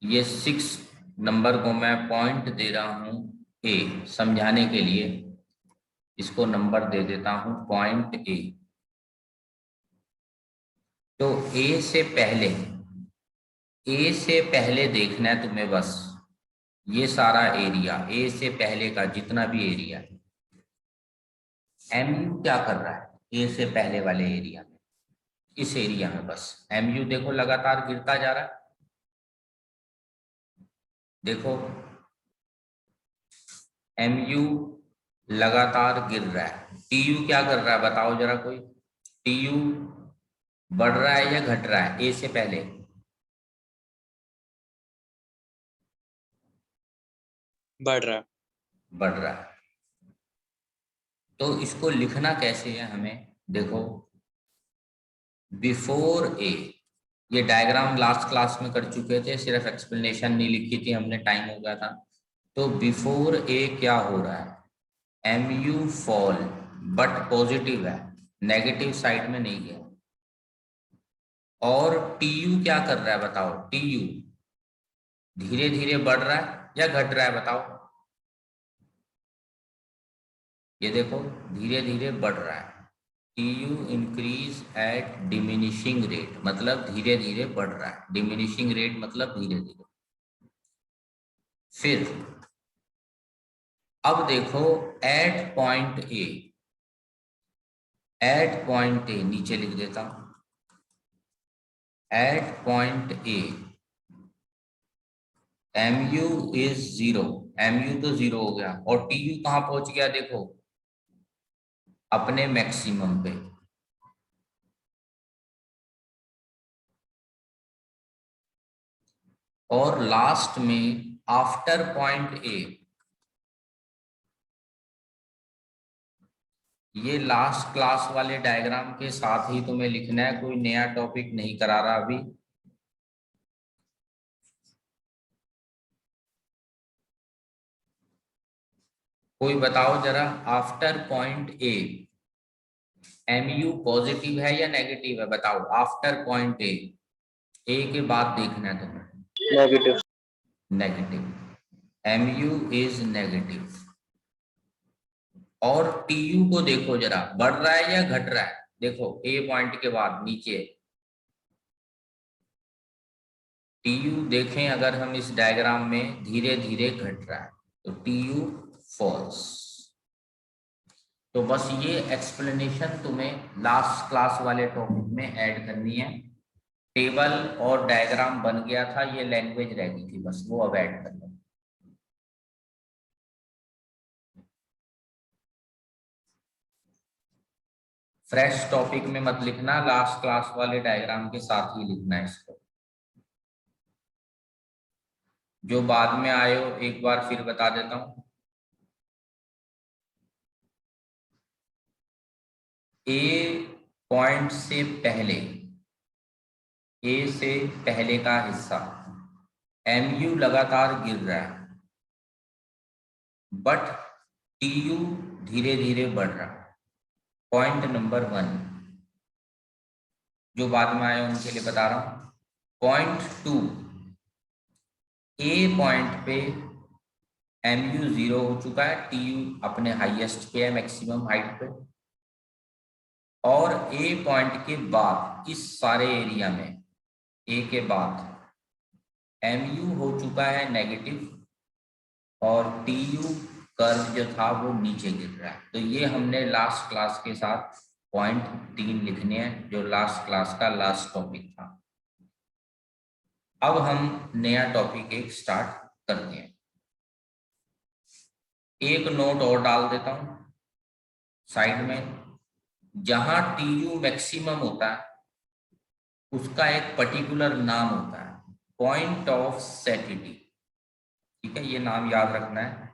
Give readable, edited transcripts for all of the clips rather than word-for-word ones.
ये 6 नंबर को मैं पॉइंट दे रहा हूं ए, समझाने के लिए इसको नंबर दे देता हूं पॉइंट ए। तो ए से पहले देखना है तुम्हें बस ये सारा एरिया, ए से पहले का जितना भी एरिया है। एम यू क्या कर रहा है ए से पहले वाले एरिया में, इस एरिया में बस एम यू देखो लगातार गिरता जा रहा है। देखो एम यू लगातार गिर रहा है। टी यू क्या कर रहा है बताओ जरा कोई। टी यू बढ़ रहा है या घट रहा है ए से पहले? बढ़ रहा है। बढ़ रहा है। तो इसको लिखना कैसे है हमें, देखो बिफोर ए, ये डायग्राम लास्ट क्लास में कर चुके थे, सिर्फ एक्सप्लेनेशन नहीं लिखी थी हमने, टाइम हो गया था। तो बिफोर ए क्या हो रहा है, M U fall, but positive है, नेगेटिव साइड में नहीं गया। और टी यू क्या कर रहा है बताओ, टी यू धीरे धीरे बढ़ रहा है या घट रहा है बताओ। ये देखो धीरे धीरे बढ़ रहा है। T U increase at diminishing rate, मतलब धीरे धीरे बढ़ रहा है। डिमिनिशिंग रेट मतलब धीरे धीरे। फिर अब देखो at point A, at point A नीचे लिख देता हूं। At point A M U is 0, M U तो 0 हो गया और टी यू कहां पहुंच गया देखो, अपने मैक्सिमम पे। और लास्ट में आफ्टर पॉइंट ए, ये लास्ट क्लास वाले डायग्राम के साथ ही तुम्हें लिखना है, कोई नया टॉपिक नहीं करा रहा अभी। कोई बताओ जरा, after point A M U positive है या नेगेटिव है बताओ। आफ्टर पॉइंट ए के बाद देखना है तुम्हें। Negative. Negative, M U is negative. और टी यू को देखो जरा, बढ़ रहा है या घट रहा है, देखो ए पॉइंट के बाद नीचे। टी यू देखें अगर हम इस डायग्राम में, धीरे धीरे घट रहा है, तो टी यू फॉल्स। तो बस ये एक्सप्लेनेशन तुम्हें लास्ट क्लास वाले टॉपिक में ऐड करनी है। टेबल और डायग्राम बन गया था, ये लैंग्वेज रह गई थी, बस वो अब ऐड कर लो। फ्रेश टॉपिक में मत लिखना, लास्ट क्लास वाले डायग्राम के साथ ही लिखना है इसको। जो बाद में आए हो एक बार फिर बता देता हूं। ए पॉइंट से पहले, ए से पहले का हिस्सा एम यू लगातार गिर रहा है, बट टी यू धीरे धीरे बढ़ रहा है। पॉइंट नंबर 1, जो बाद में आए उनके लिए बता रहा हूं। पॉइंट 2, ए पॉइंट पे एम यू 0 हो चुका है, टी यू अपने हाईएस्ट पे है, मैक्सिमम हाइट पे। और ए पॉइंट के बाद इस सारे एरिया में, ए के बाद एम यू हो चुका है नेगेटिव और टी यू कर्व जो था वो नीचे गिर रहा है। तो ये हमने लास्ट क्लास के साथ पॉइंट 3 लिखने हैं, जो लास्ट क्लास का लास्ट टॉपिक था। अब हम नया टॉपिक एक स्टार्ट करते हैं। एक नोट और डाल देता हूं साइड में, जहां टी यू मैक्सिमम होता है उसका एक पर्टिकुलर नाम होता है, पॉइंट ऑफ सैटिटी। ठीक है, ये नाम याद रखना है।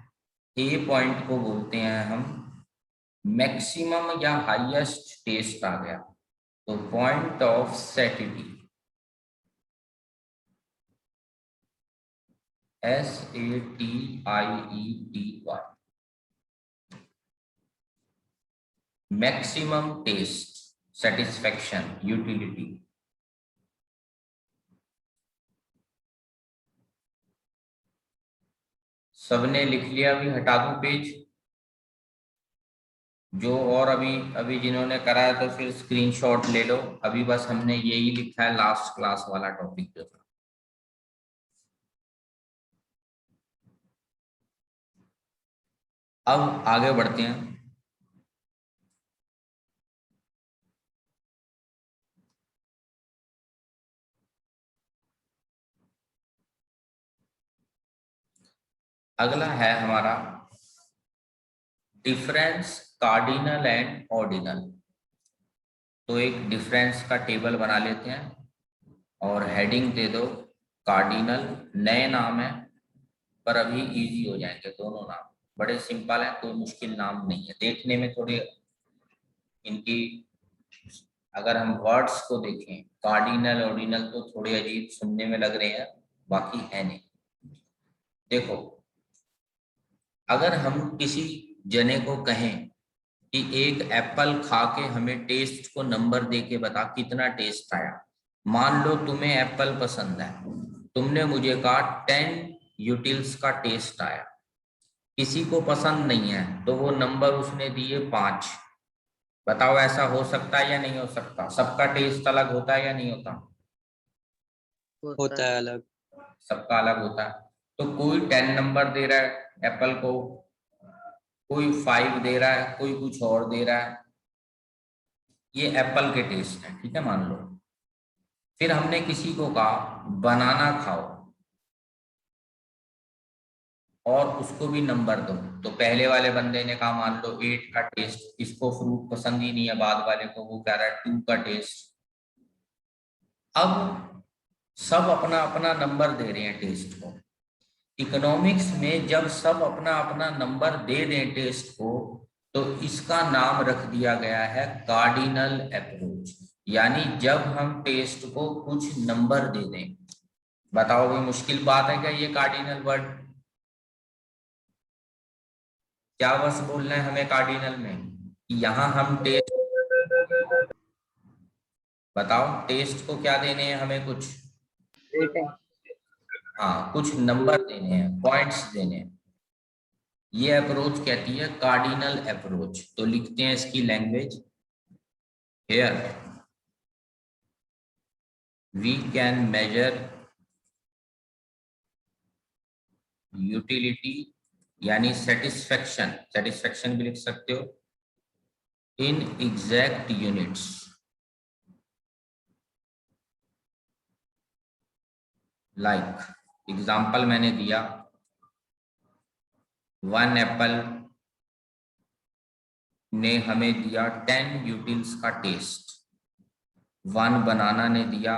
ए पॉइंट को बोलते हैं हम मैक्सिमम या हाईएस्ट टेस्ट आ गया, तो point of satiety, SATIETY, maximum taste, satisfaction, utility. सबने लिख लिया? अभी हटा दूं पेज जो, और अभी अभी जिन्होंने कराया तो फिर स्क्रीनशॉट ले लो। अभी बस हमने यही लिखा है, लास्ट क्लास वाला टॉपिक जो था। अब आगे बढ़ते हैं। अगला है हमारा डिफरेंस कार्डिनल एंड ऑर्डिनल। तो एक डिफरेंस का टेबल बना लेते हैं और हेडिंग दे दो कार्डिनल। नए नाम है पर अभी इजी हो जाएंगे दोनों नाम, बड़े सिंपल है, कोई मुश्किल नाम नहीं है। देखने में थोड़े इनकी, अगर हम वर्ड्स को देखें कार्डिनल ऑर्डिनल तो थोड़े अजीब सुनने में लग रहे हैं, बाकी है नहीं। देखो, अगर हम किसी जने को कहें कि एक एप्पल खा के हमें टेस्ट को नंबर दे के बता कितना टेस्ट आया। मान लो तुम्हें एप्पल पसंद है, तुमने मुझे कहा 10 यूटिल्स का टेस्ट आया। किसी को पसंद नहीं है तो वो नंबर उसने दिए 5। बताओ ऐसा हो सकता है या नहीं हो सकता? सबका टेस्ट अलग होता है या नहीं होता? होता है अलग। सबका अलग होता है। तो कोई 10 नंबर दे रहा है एप्पल को, कोई 5 दे रहा है, कोई कुछ और दे रहा है। ये एप्पल के टेस्ट है, ठीक है, मान लो। फिर हमने किसी को कहा बनाना खाओ और उसको भी नंबर दो। तो पहले वाले बंदे ने कहा मान लो 8 का टेस्ट, इसको फ्रूट पसंद ही नहीं है, बाद वाले को वो कह रहा है 2 का टेस्ट। अब सब अपना अपना नंबर दे रहे हैं टेस्ट को। इकोनॉमिक्स में जब सब अपना अपना नंबर दे दें टेस्ट को, तो इसका नाम रख दिया गया है कार्डिनल अप्रोच। यानी जब हम टेस्ट को कुछ नंबर दे दें। बताओ कोई मुश्किल बात है क्या ये कार्डिनल वर्ड? क्या बस बोलना है हमें कार्डिनल में? यहां हम टेस्ट, बताओ टेस्ट को क्या देने हैं हमें? कुछ, हाँ, कुछ नंबर देने हैं, पॉइंट्स देने हैं। ये अप्रोच कहती है कार्डिनल अप्रोच। तो लिखते हैं इसकी language. Here we can measure utility, यानी सेटिस्फेक्शन, सेटिस्फेक्शन भी लिख सकते हो, in exact units. Like example मैंने दिया, 1 एप्पल ने हमें दिया 10 यूटिल्स का टेस्ट, 1 बनाना ने दिया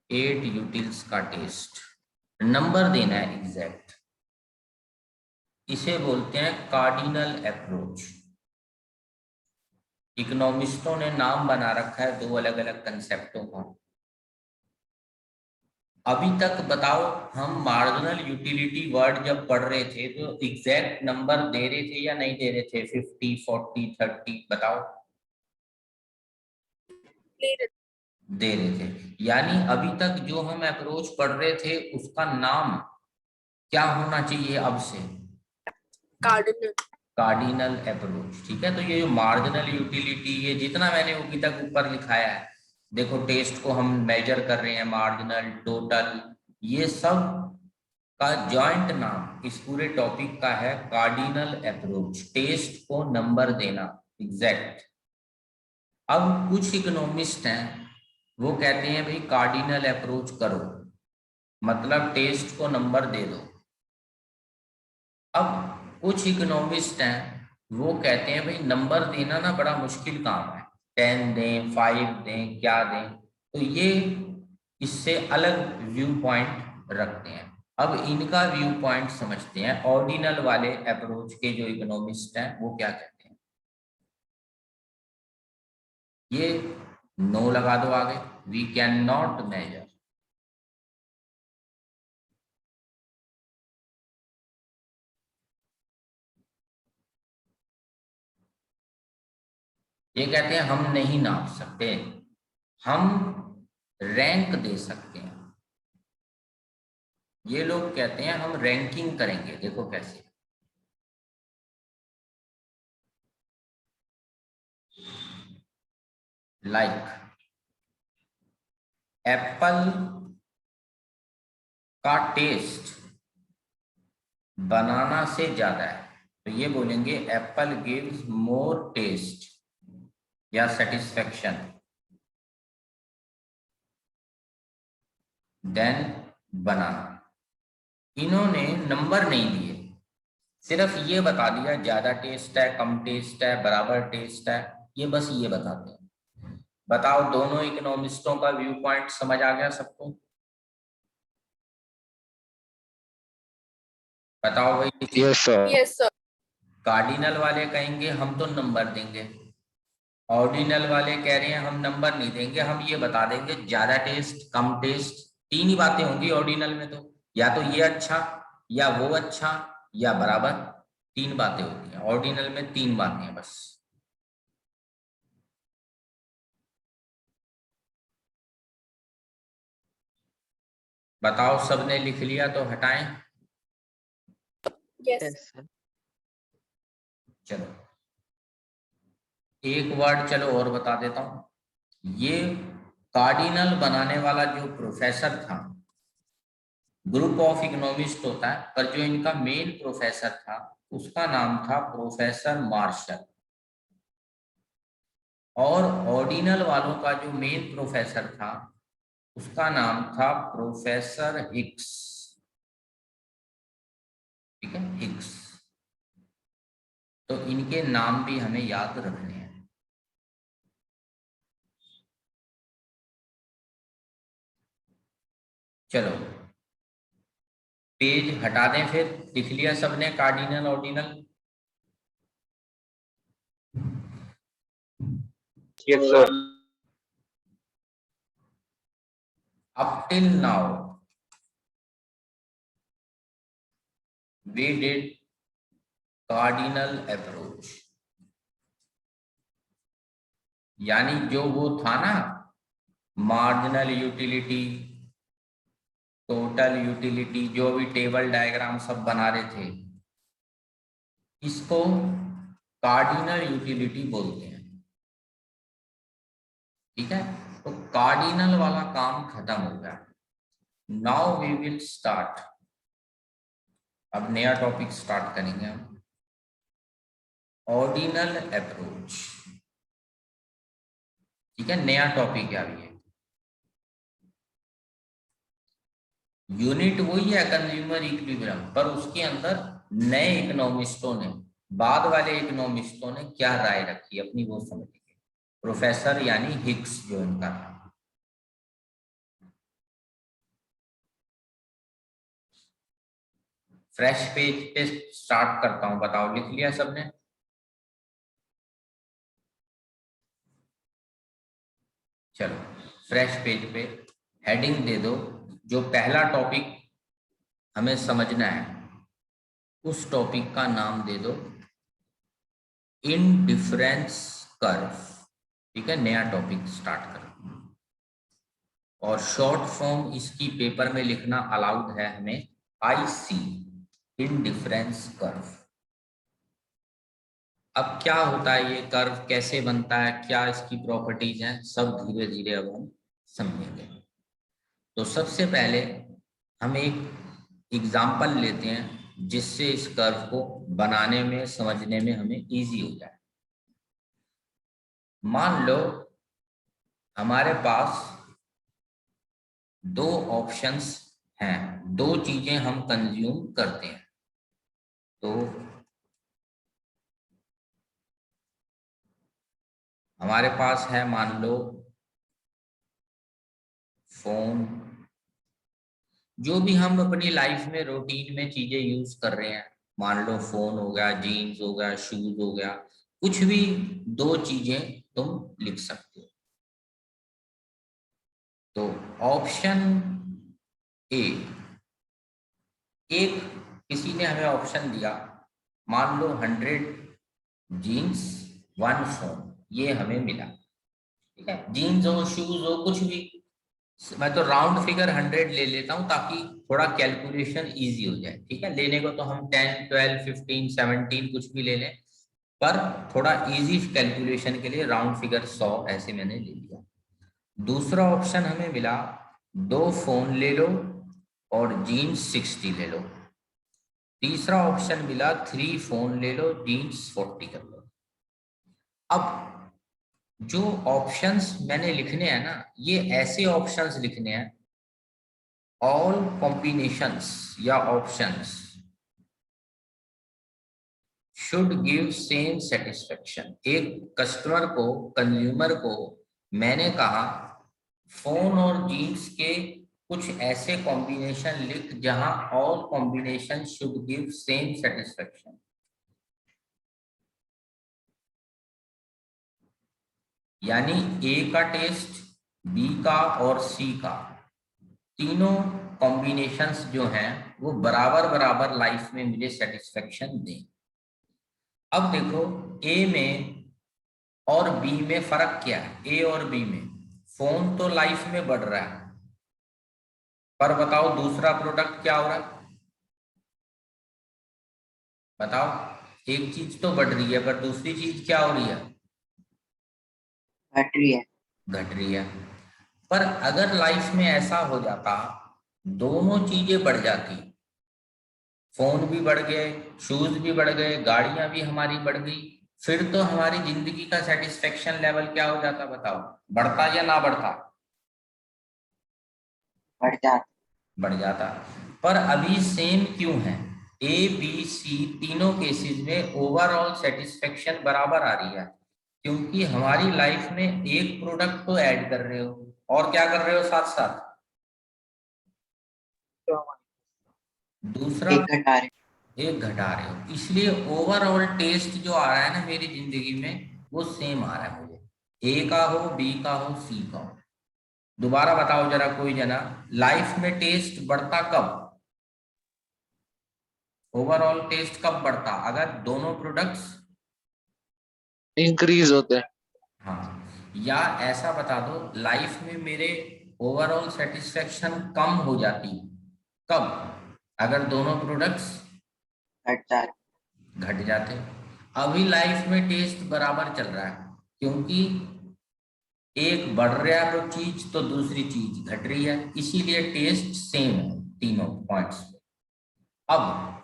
8 यूटिल्स का टेस्ट। नंबर देना है एग्जैक्ट, इसे बोलते हैं कार्डिनल अप्रोच। इकोनॉमिस्टों ने नाम बना रखा है 2 अलग अलग कंसेप्टों का। अभी तक बताओ, हम मार्जिनल यूटिलिटी वर्ड जब पढ़ रहे थे तो एग्जैक्ट नंबर दे रहे थे या नहीं दे रहे थे? 50, 40, 30, बताओ। दे रहे थे। यानी अभी तक जो हम अप्रोच पढ़ रहे थे उसका नाम क्या होना चाहिए अब से? कार्डिनल। कार्डिनल अप्रोच, ठीक है। तो ये जो मार्जिनल यूटिलिटी, ये जितना मैंने अभी तक ऊपर लिखाया है, देखो टेस्ट को हम मेजर कर रहे हैं, मार्जिनल, टोटल, ये सब का जॉइंट नाम इस पूरे टॉपिक का है कार्डिनल अप्रोच। टेस्ट को नंबर देना एग्जैक्ट। अब कुछ इकोनॉमिस्ट हैं वो कहते हैं भाई कार्डिनल अप्रोच करो, मतलब टेस्ट को नंबर दे दो। अब कुछ इकोनॉमिस्ट हैं वो कहते हैं भाई नंबर देना ना बड़ा मुश्किल काम है, 10 दें, 5 दें, क्या दें। तो ये इससे अलग व्यू पॉइंट रखते हैं। अब इनका व्यू पॉइंट समझते हैं। ऑर्डिनल वाले अप्रोच के जो इकोनॉमिस्ट हैं वो क्या कहते हैं, ये नो लगा दो आगे, वी कैन नॉट मेजर। ये कहते हैं हम नहीं नाप सकते, हम रैंक दे सकते हैं। ये लोग कहते हैं हम रैंकिंग करेंगे, देखो कैसे। लाइक एप्पल का टेस्ट बनाना से ज्यादा है, तो ये बोलेंगे एप्पल गिव्स मोर टेस्ट या सेटिस्फेक्शन देन बनाना। इन्होंने नंबर नहीं दिए, सिर्फ ये बता दिया ज्यादा टेस्ट है, कम टेस्ट है, बराबर टेस्ट है, ये बस ये बताते हैं। बताओ दोनों इकोनॉमिस्टों का व्यू पॉइंट समझ आ गया सबको? बताओ भाई। Yes, sir. Yes, sir. Cardinal वाले कहेंगे हम तो नंबर देंगे, ऑर्डिनल वाले कह रहे हैं हम नंबर नहीं देंगे, हम ये बता देंगे ज्यादा टेस्ट, कम टेस्ट। तीन ही बातें होंगी ऑर्डिनल में, तो या तो ये अच्छा, या वो अच्छा, या बराबर। तीन बातें होती हैं ऑर्डिनल में, तीन बातें हैं बस। बताओ सबने लिख लिया तो हटाएं। Yes. Yes, sir. चलो एक वर्ड चलो और बता देता हूं। ये कार्डिनल बनाने वाला जो प्रोफेसर था, ग्रुप ऑफ इकोनॉमिस्ट होता है, पर जो इनका मेन प्रोफेसर था उसका नाम था प्रोफेसर मार्शल। और ऑर्डिनल वालों का जो मेन प्रोफेसर था उसका नाम था प्रोफेसर हिक्स। ठीक है, हिक्स। तो इनके नाम भी हमें याद रखने हैं। चलो पेज हटा दें, फिर लिख लिया सबने cardinal ordinal? Yes, sir. Up till now, we did cardinal approach, यानी जो वो था ना, मार्जिनल यूटिलिटी, टोटल यूटिलिटी, जो भी टेबल डायग्राम सब बना रहे थे, इसको कार्डिनल यूटिलिटी बोलते हैं। ठीक है, तो कार्डिनल वाला काम खत्म हो गया। नाउ वी विल स्टार्ट, अब नया टॉपिक स्टार्ट करेंगे हम, ऑर्डिनल अप्रोच। ठीक है, नया टॉपिक है अभी। यूनिट वही है कंज्यूमर इक्विलिब्रियम, पर उसके अंदर नए इकोनॉमिस्टों ने, बाद वाले इकोनॉमिस्टों ने क्या राय रखी अपनी, वो समझेंगे। प्रोफेसर यानी हिक्स जो इनका था। फ्रेश पेज पे स्टार्ट करता हूं, बताओ लिख लिया सबने? चलो फ्रेश पेज पे हेडिंग दे दो, जो पहला टॉपिक हमें समझना है उस टॉपिक का नाम दे दो इनडिफरेंस कर्व। ठीक है, नया टॉपिक स्टार्ट करो। और शॉर्ट फॉर्म इसकी पेपर में लिखना अलाउड है हमें, IC, इनडिफरेंस कर्व। अब क्या होता है ये कर्व, कैसे बनता है, क्या इसकी प्रॉपर्टीज हैं, सब धीरे धीरे अब हम समझेंगे। तो सबसे पहले हम एक एग्जाम्पल लेते हैं जिससे इस कर्व को बनाने में, समझने में हमें इजी हो जाए। मान लो हमारे पास दो ऑप्शंस हैं, दो चीजें हम कंज्यूम करते हैं। तो हमारे पास है, मान लो फोन, जो भी हम अपनी लाइफ में रूटीन में चीजें यूज कर रहे हैं, मान लो फोन हो गया, जीन्स हो गया, शूज हो गया, कुछ भी दो चीजें तुम लिख सकते हो। तो ऑप्शन ए, एक किसी ने हमें ऑप्शन दिया, मान लो 100 जीन्स 1 फोन, ये हमें मिला। ठीक है, जीन्स हो, शूज हो, कुछ भी। मैं तो राउंड फिगर 100 ले लेता हूं ताकि थोड़ा कैलकुलेशन इजी हो जाए। ठीक है, लेने को तो हम 10, 12, 15, 17 कुछ भी ले लें, पर थोड़ा इजी कैलकुलेशन के लिए राउंड फिगर 100 ऐसे मैंने ले लिया। दूसरा ऑप्शन हमें मिला 2 फोन ले लो और जीन्स 60 ले लो। तीसरा ऑप्शन मिला 3 फोन ले लो, जीन्स 40 कर लो। अब जो ऑप्शंस मैंने लिखने हैं ना, ये ऐसे ऑप्शंस लिखने हैं, ऑल कॉम्बिनेशंस या options should give same satisfaction. एक कस्टमर को, कंज्यूमर को मैंने कहा फोन और जीन्स के कुछ ऐसे कॉम्बिनेशन लिख जहां all combination should give same satisfaction. यानी ए का टेस्ट, बी का और सी का, तीनों कॉम्बिनेशंस जो हैं वो बराबर बराबर लाइफ में मुझे सेटिस्फेक्शन दें। अब देखो ए में और बी में फर्क क्या है? ए और बी में फोन तो लाइफ में बढ़ रहा है, पर बताओ दूसरा प्रोडक्ट क्या हो रहा है? बताओ, एक चीज तो बढ़ रही है पर दूसरी चीज क्या हो रही है? घट रही है। घट रही है। पर अगर लाइफ में ऐसा हो जाता, दोनों चीजें बढ़ जाती, फोन भी बढ़ गए, शूज भी बढ़ गए, गाड़ियां भी हमारी बढ़ गई, फिर तो हमारी जिंदगी का सेटिस्फेक्शन लेवल क्या हो जाता? बताओ, बढ़ता या ना बढ़ता? बढ़ जाता। बढ़ जाता। पर अभी सेम क्यों है? ए बी सी तीनों केसेस में ओवरऑल सेटिस्फेक्शन बराबर आ रही है, क्योंकि हमारी लाइफ में एक प्रोडक्ट तो ऐड कर रहे हो और क्या कर रहे हो साथ साथ? दूसरा एक घटा रहे। एक घटा रहे हो, इसलिए ओवरऑल टेस्ट जो आ रहा है ना मेरी जिंदगी में वो सेम आ रहा है मुझे, ए का हो, बी का हो, सी का हो। दोबारा बताओ जरा कोई जना, लाइफ में टेस्ट बढ़ता कब? ओवरऑल टेस्ट कब बढ़ता? अगर दोनों प्रोडक्ट्स इंक्रीज होते हैं। हाँ, या ऐसा बता दो लाइफ में मेरे ओवरऑल सेटिस्फेक्शन कम हो जाती कब? अगर दोनों प्रोडक्ट्स घट जाते। घट जाते। अभी लाइफ में टेस्ट बराबर चल रहा है, क्योंकि एक बढ़ रहा है तो चीज तो दूसरी चीज घट रही है, इसीलिए टेस्ट सेम है तीनों पॉइंट्स पे। अब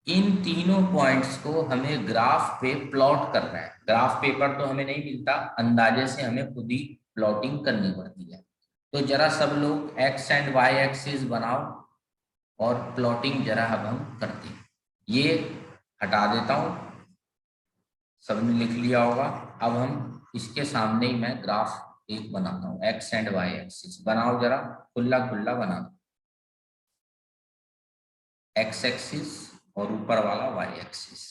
इन तीनों पॉइंट्स को हमें ग्राफ पे प्लॉट करना है। ग्राफ पेपर तो हमें नहीं मिलता, अंदाजे से हमें खुद ही प्लॉटिंग करनी पड़ती है। तो जरा सब लोग एक्स एंड वाई एक्सिस बनाओ और प्लॉटिंग जरा अब हम करते हैं। ये हटा देता हूं, सबने लिख लिया होगा। अब हम इसके सामने ही मैं ग्राफ एक बनाता हूं, एक्स एंड वाई एक्सिस बनाओ, जरा खुला खुला बना दो। एक्स एक्सिस और ऊपर वाला वाई एक्सिस।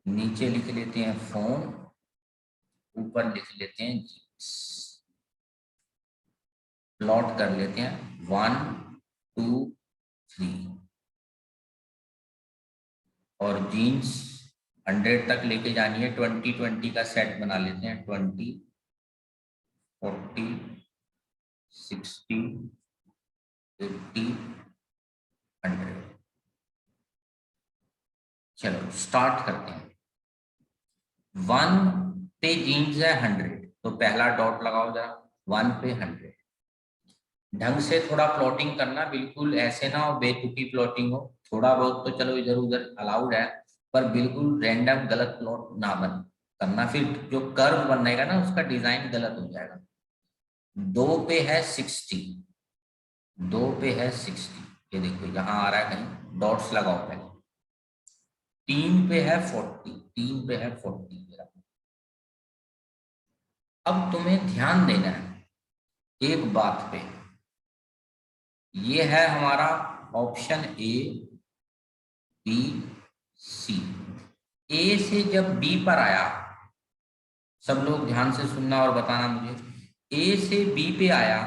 नीचे लिख लेते हैं फोन, ऊपर लिख लेते हैं जीन्स। प्लॉट कर लेते हैं 1, 2, 3। और जीन्स 100 तक लेके जानी है, 20, 20 का सेट बना लेते हैं, 20, 40, 60, 80, 100। चलो स्टार्ट करते हैं। 1 पे जीन्स है 100, तो पहला डॉट लगाओ जरा, 1 पे 100। ढंग से थोड़ा प्लॉटिंग करना, बिल्कुल ऐसे ना हो बेतुकी प्लॉटिंग हो। थोड़ा बहुत तो चलो इधर उधर अलाउड है, पर बिल्कुल रैंडम गलत प्लॉट ना बन करना, फिर जो कर्व बनेगा ना उसका डिजाइन गलत हो जाएगा। 2 पे है 60, 2 पे है 60, ये देखो यहाँ आ रहा है, कहीं डॉट्स लगाओ पहले। 3 पे है 40, 3 पे है 40। अब तुम्हें ध्यान देना है एक बात पे, ये है हमारा ऑप्शन ए बी सी। ए से जब बी पर आया, सब लोग ध्यान से सुनना और बताना मुझे, ए से बी पे आया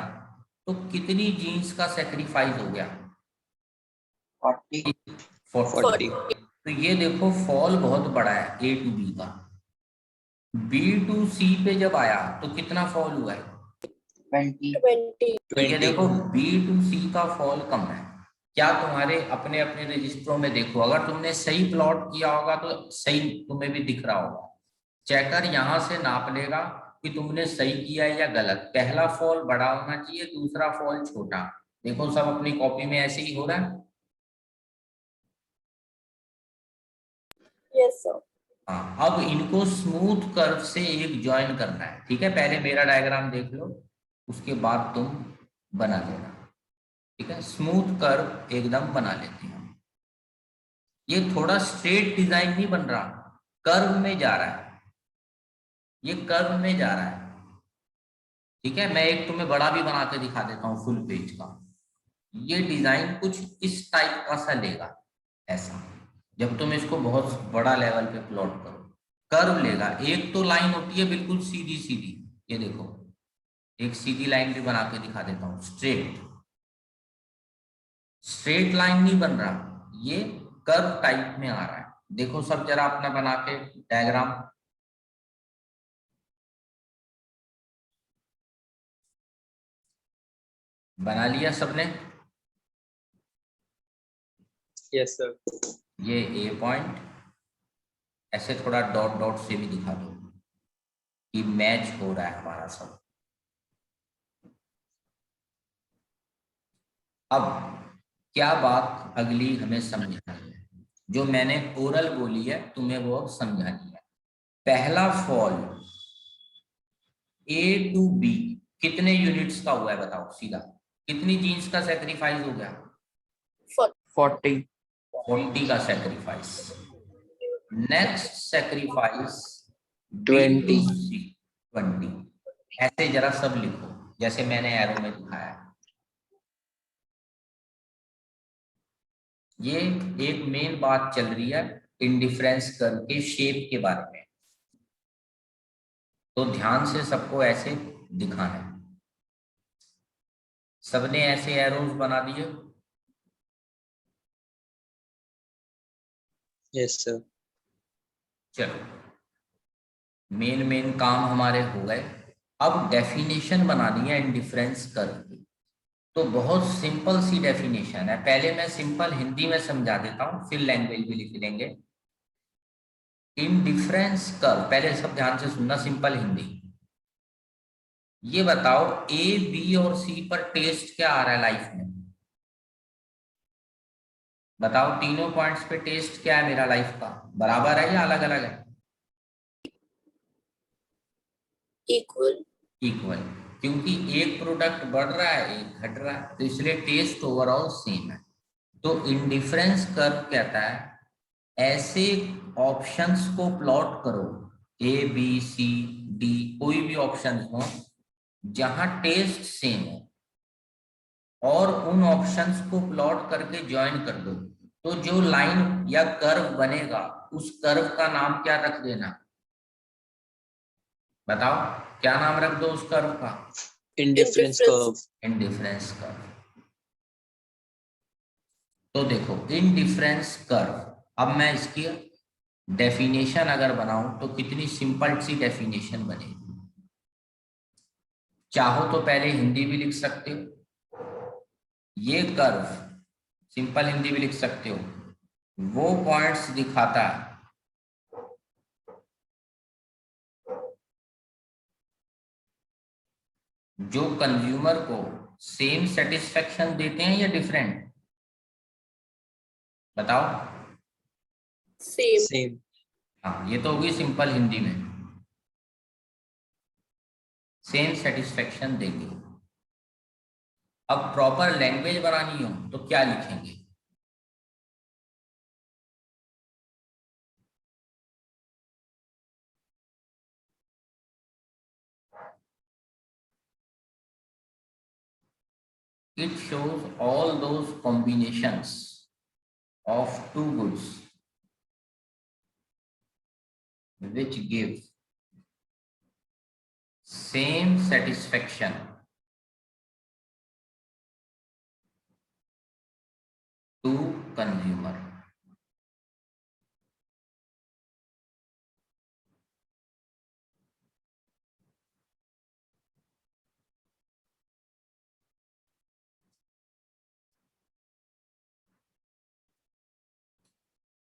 तो कितनी जीन्स का सेक्रीफाइस हो गया? 40। 40। तो ये देखो फॉल बहुत बड़ा है ए टू बी का। बी टू सी पे जब आया तो कितना फॉल हुआ है? 20. 20. ठीक है, 20. देखो बी टू सी का फॉल कम है। क्या तुम्हारे अपने अपने रजिस्टरों में देखो, अगर तुमने सही प्लॉट किया होगा तो सही तुम्हें भी दिख रहा होगा। चेकर यहां से नाप लेगा कि तुमने सही किया है या गलत। पहला फॉल बड़ा होना चाहिए, दूसरा फॉल छोटा। देखो सब अपनी कॉपी में ऐसे ही हो रहा है। Yes sir. हाँ, अब इनको स्मूथ कर्व से एक ज्वाइन करना है। ठीक है, पहले मेरा डायग्राम देख लो, उसके बाद तुम बना देना। ठीक है, स्मूथ कर्व एकदम बना लेते हैं हम। ये थोड़ा स्ट्रेट डिजाइन नहीं बन रहा, कर्व में जा रहा है, ये कर्व में जा रहा है। ठीक है, मैं एक तुम्हें बड़ा भी बना के दिखा देता हूँ फुल पेज का। ये डिजाइन कुछ इस टाइप का सा लेगा, ऐसा। जब तुम इसको बहुत बड़ा लेवल पे प्लॉट करो, कर्व लेगा। एक तो लाइन होती है बिल्कुल सीधी सीधी, ये देखो, एक सीधी लाइन भी बना के दिखा देता हूँ। स्ट्रेट स्ट्रेट लाइन नहीं बन रहा, ये कर्व टाइप में आ रहा है। देखो सब जरा अपना बना के डायग्राम। बना लिया सबने? Yes sir. ये ए पॉइंट, ऐसे थोड़ा डॉट डॉट से भी दिखा दो कि मैच हो रहा है हमारा सब। अब क्या बात अगली हमें समझना है, जो मैंने ओरल बोली है तुम्हें वो अब समझानी है। पहला फॉल ए टू बी कितने यूनिट्स का हुआ है बताओ सीधा। कितनी जीन्स का सेक्रीफाइस हो गया? 40. 40 का सेक्रीफाइस। Next sacrifice 20. 20। ऐसे जरा सब लिखो जैसे मैंने एरो में दिखाया है। ये एक मेन बात चल रही है इंडिफरेंस कर्व के शेप के बारे में, तो ध्यान से सबको ऐसे दिखाना है। सबने ऐसे एरोज बना दिए? Yes sir. चलो, मेन काम हमारे हो गए। अब डेफिनेशन बनानी है इंडिफरेंस कर्व की। तो बहुत सिंपल सी डेफिनेशन है, पहले मैं सिंपल हिंदी में समझा देता हूँ, फिर लैंग्वेज भी लिख लेंगे। इंडिफरेंस कर्व, पहले सब ध्यान से सुनना, सिंपल हिंदी। ये बताओ ए बी और सी पर टेस्ट क्या आ रहा है लाइफ में? बताओ तीनों पॉइंट्स पे टेस्ट क्या है मेरा लाइफ का? बराबर है या अलग अलग है? Equal. इक्वल, क्योंकि एक प्रोडक्ट बढ़ रहा है एक घट रहा है, तो इसलिए टेस्ट ओवरऑल सेम है। तो इंडिफरेंस कर्व कहता है ऐसे ऑप्शंस को प्लॉट करो, ए बी सी डी कोई भी ऑप्शंस हो जहां टेस्ट सेम हो, और उन ऑप्शंस को प्लॉट करके ज्वाइन कर दो। तो जो लाइन या कर्व बनेगा उस कर्व का नाम क्या रख देना? बताओ क्या नाम रख दो उस कर्व का? Indifference curve. Indifference curve. तो देखो इंडिफरेंस कर्व, अब मैं इसकी डेफिनेशन अगर बनाऊं तो कितनी सिंपल सी डेफिनेशन बनेगी। चाहो तो पहले हिंदी भी लिख सकते हो, ये कर्व सिंपल हिंदी भी लिख सकते हो, वो पॉइंट्स दिखाता है जो कंज्यूमर को सेम सेटिस्फेक्शन देते हैं या डिफरेंट? बताओ। Same. Same. हाँ, ये तो होगी सिंपल हिंदी में, सेम सेटिस्फेक्शन देंगे। अब प्रॉपर लैंग्वेज बनानी हो तो क्या लिखेंगे? It shows all those combinations of two goods which give same satisfaction to consumer.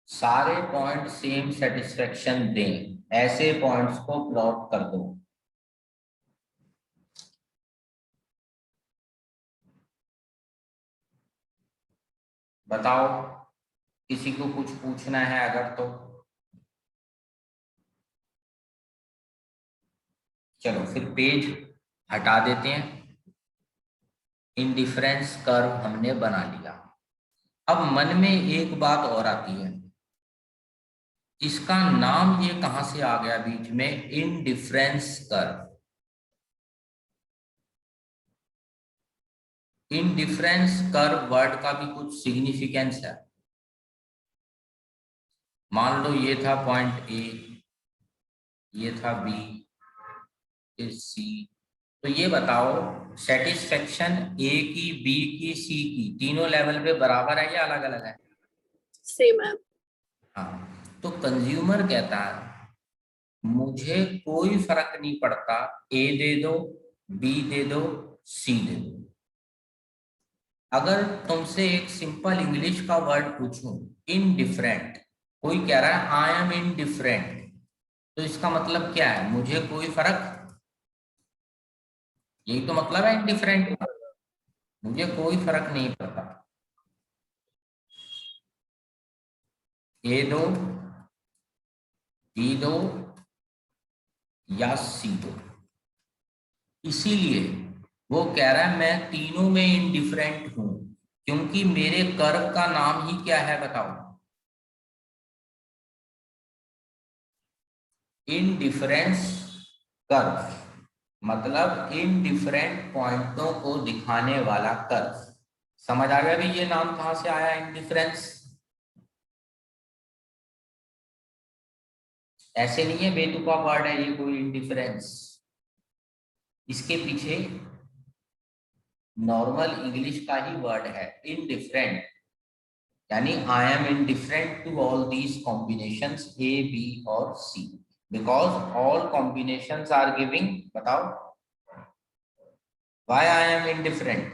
सारे पॉइंट सेम सेटिस्फेक्शन दें, ऐसे पॉइंट्स को प्लॉट कर दो। बताओ, किसी को कुछ पूछना है अगर तो। चलो फिर पेज हटा देते हैं। इंडिफरेंस कर्व हमने बना लिया। अब मन में एक बात और आती है, इसका नाम ये कहां से आ गया बीच में, indifference curve. Indifference curve word का भी कुछ सिग्निफिकेंस है। मान लो ये था पॉइंट ए, ये था बी, ये सी। तो ये बताओ, सेटिस्फेक्शन ए की, बी की, सी की तीनों लेवल पे बराबर है या अलग अलग है? सेम है। हाँ, तो कंज्यूमर कहता है मुझे कोई फर्क नहीं पड़ता, ए दे दो, बी दे दो, सी दे दो। अगर तुमसे एक सिंपल इंग्लिश का वर्ड पूछूं, इनडिफरेंट, कोई कह रहा है आई एम इनडिफरेंट, तो इसका मतलब क्या है? मुझे कोई फर्क, यही तो मतलब है इनडिफरेंट का, मुझे कोई फर्क नहीं पड़ता। ए दो, बी दो या सी दो। इसीलिए वो कह रहा है मैं तीनों में इनडिफरेंट हूं, क्योंकि मेरे कर्व का नाम ही क्या है बताओ? इनडिफरेंस कर्व, मतलब इनडिफरेंट पॉइंटों को दिखाने वाला कर्व। समझ आ गया भी ये नाम कहां से आया, इनडिफरेंस? ऐसे नहीं है बेतुका वर्ड है ये कोई इनडिफरेंस, इसके पीछे नॉर्मल इंग्लिश का ही वर्ड है इनडिफरेंट, यानी I am indifferent to all these combinations A, B और C, because all combinations are giving, बताओ why I am indifferent?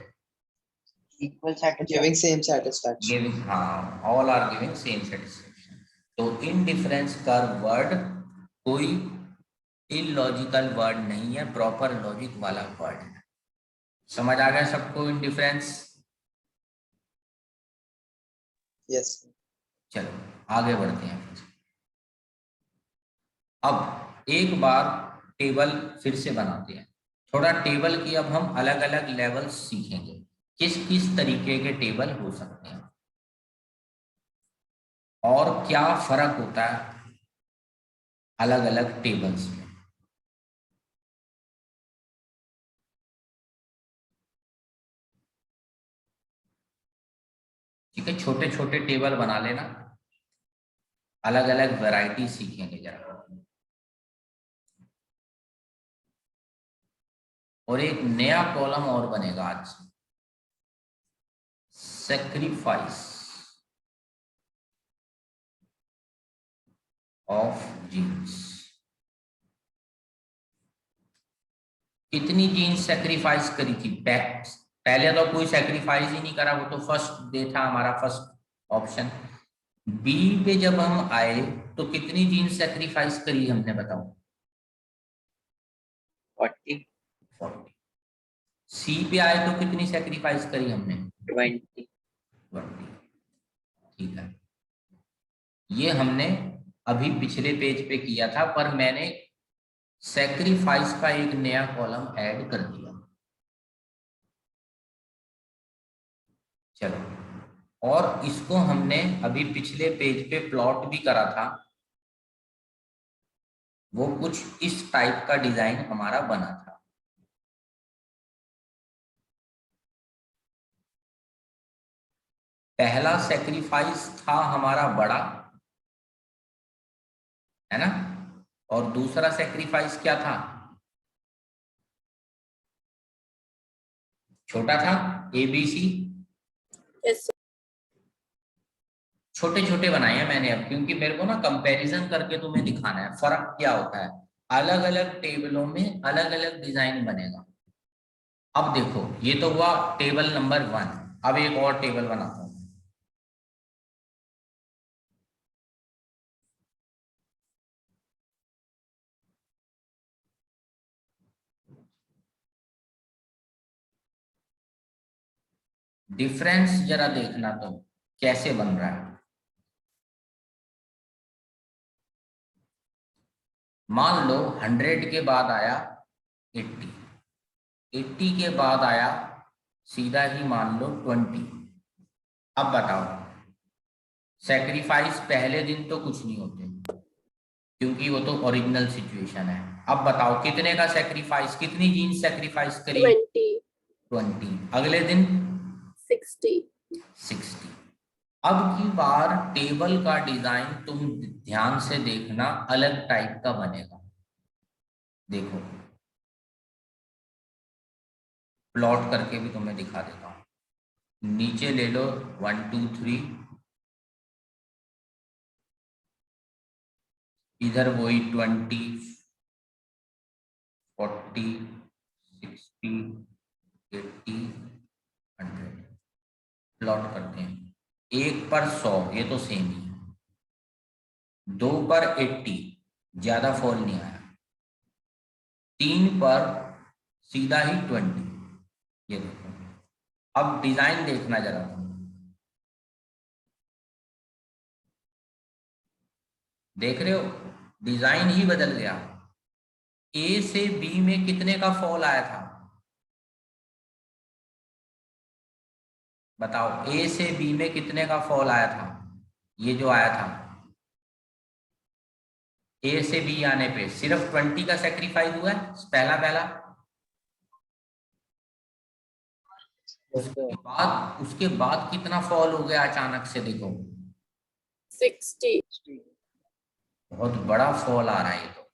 Equal satisfaction. Giving same satisfaction. Giving, हाँ, all are giving same satisfaction. तो indifference curve word कोई illogical word नहीं है, proper logic वाला word है। समझ आ गया सबको इनडिफरेंस? Yes. चलो आगे बढ़ते हैं। अब एक बार टेबल फिर से बनाते हैं। थोड़ा टेबल की अब हम अलग अलग लेवल सीखेंगे, किस किस तरीके के टेबल हो सकते हैं और क्या फर्क होता है अलग अलग टेबल्स में। ठीक है, छोटे छोटे टेबल बना लेना, अलग अलग वैरायटी सीखेंगे जरा। और एक नया कॉलम और बनेगा आज, सेक्रीफाइस ऑफ जीन्स। कितनी जीन्स सेक्रीफाइस करी थी? पहले तो कोई सेक्रीफाइस ही नहीं करा, वो तो फर्स्ट डे था हमारा, फर्स्ट ऑप्शन। बी पे जब हम आए तो कितनी जीन्स सेक्रीफाइस करी हमने, बताओ? 40, 40। सी पे आए तो कितनी सेक्रीफाइस करी हमने? 20. 20। ठीक है, ये हमने अभी पिछले पेज पे किया था, पर मैंने सेक्रीफाइस का एक नया कॉलम ऐड कर दिया। चलो, और इसको हमने अभी पिछले पेज पे प्लॉट भी करा था, वो कुछ इस टाइप का डिजाइन हमारा बना था। पहला सेक्रीफाइस था हमारा बड़ा, है ना, और दूसरा सेक्रीफाइस क्या था? छोटा था, ABC। Yes, sir. छोटे छोटे बनाए हैं मैंने अब, क्योंकि मेरे को ना कंपैरिजन करके तुम्हें दिखाना है फर्क क्या होता है, अलग अलग टेबलों में अलग अलग डिजाइन बनेगा। अब देखो, ये तो हुआ टेबल नंबर 1। अब एक और टेबल बनाता हूं। डिफरेंस जरा देखना तुम कैसे बन रहा है। मान लो 100 के बाद आया 80, 80 के बाद आया सीधा ही मान लो 20। अब बताओ, सेक्रीफाइस पहले दिन तो कुछ नहीं होते क्योंकि वो तो ओरिजिनल सिचुएशन है। अब बताओ कितने का सेक्रीफाइस, कितनी जीन्स सेक्रीफाइस करी? 20, 20। अगले दिन 60. 60। अब की बार टेबल का डिजाइन तुम ध्यान से देखना, अलग टाइप का बनेगा। देखो प्लॉट करके भी तुम्हें दिखा देता हूं। नीचे ले लो 1 2 3, इधर वही 20 40 60 80 100 प्लॉट करते हैं। 1 पर 100 ये तो सेम ही है, 2 पर 80 ज्यादा फॉल नहीं आया, 3 पर सीधा ही 20। ये देखो, अब डिजाइन देखना जरा तुम, देख रहे हो डिजाइन ही बदल गया। ए से बी में कितने का फॉल आया था बताओ? ए से बी में कितने का फॉल आया था? ये जो आया था ए से बी आने पे सिर्फ 20 का सेक्रीफाइस हुआ है पहला पहला। उसके बाद कितना फॉल हो गया अचानक से? देखो 60. बहुत बड़ा फॉल आ रहा है। ये तो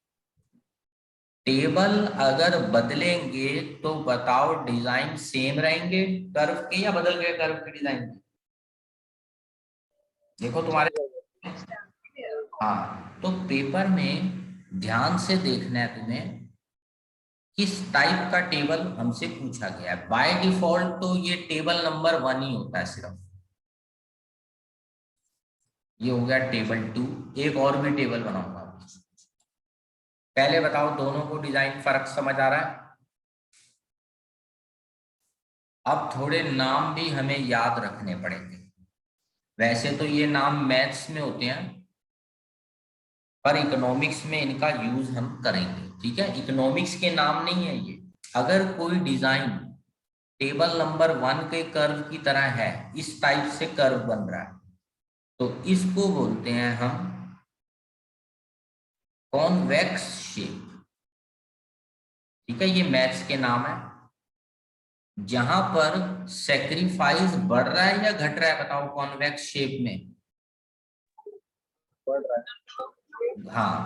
टेबल अगर बदलेंगे तो बताओ डिजाइन सेम रहेंगे कर्व के या बदल गए कर्व के डिजाइन? देखो तुम्हारे, हाँ तो पेपर में ध्यान से देखना है तुम्हें किस टाइप का टेबल हमसे पूछा गया है। बाय डिफॉल्ट तो ये टेबल नंबर 1 ही होता है सिर्फ। ये हो गया टेबल 2। एक और भी टेबल बनाऊंगा। पहले बताओ दोनों को डिजाइन फर्क समझ आ रहा है? अब थोड़े नाम भी हमें याद रखने पड़ेंगे। वैसे तो ये नाम मैथ्स में होते हैं पर इकोनॉमिक्स में इनका यूज हम करेंगे, ठीक है? इकोनॉमिक्स के नाम नहीं है ये। अगर कोई डिजाइन टेबल नंबर 1 के कर्व की तरह है, इस टाइप से कर्व बन रहा है, तो इसको बोलते हैं हम कॉन्वेक्स शेप, ठीक है? ये मैथ्स के नाम है। जहां पर सेक्रीफाइस बढ़ रहा है या घट रहा है बताओ कॉन्वेक्स शेप में? बढ़ रहा है। हाँ,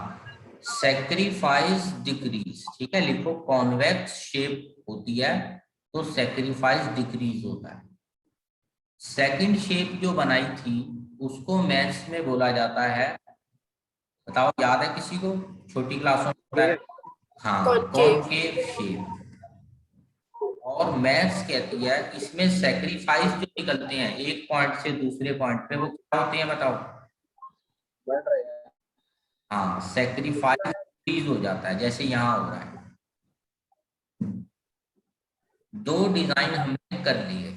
सेक्रीफाइस डिक्रीज, ठीक है? लिखो कॉन्वेक्स शेप होती है तो सेक्रीफाइस डिक्रीज होता है। सेकंड शेप जो बनाई थी उसको मैथ्स में बोला जाता है, बताओ याद है किसी को? छोटी क्लासों में होता है। हाँ, Concave. Concave shape. और मैथ्स कहती है इसमें सेक्रीफाइस जो निकलते हैं एक पॉइंट से दूसरे पॉइंट पे, वो क्या होते हैं बताओ? बढ़ रहा है। हाँ, सेक्रीफाइस डिक्रीज हो जाता है जैसे यहाँ हो रहा है। दो डिजाइन हमने कर लिए,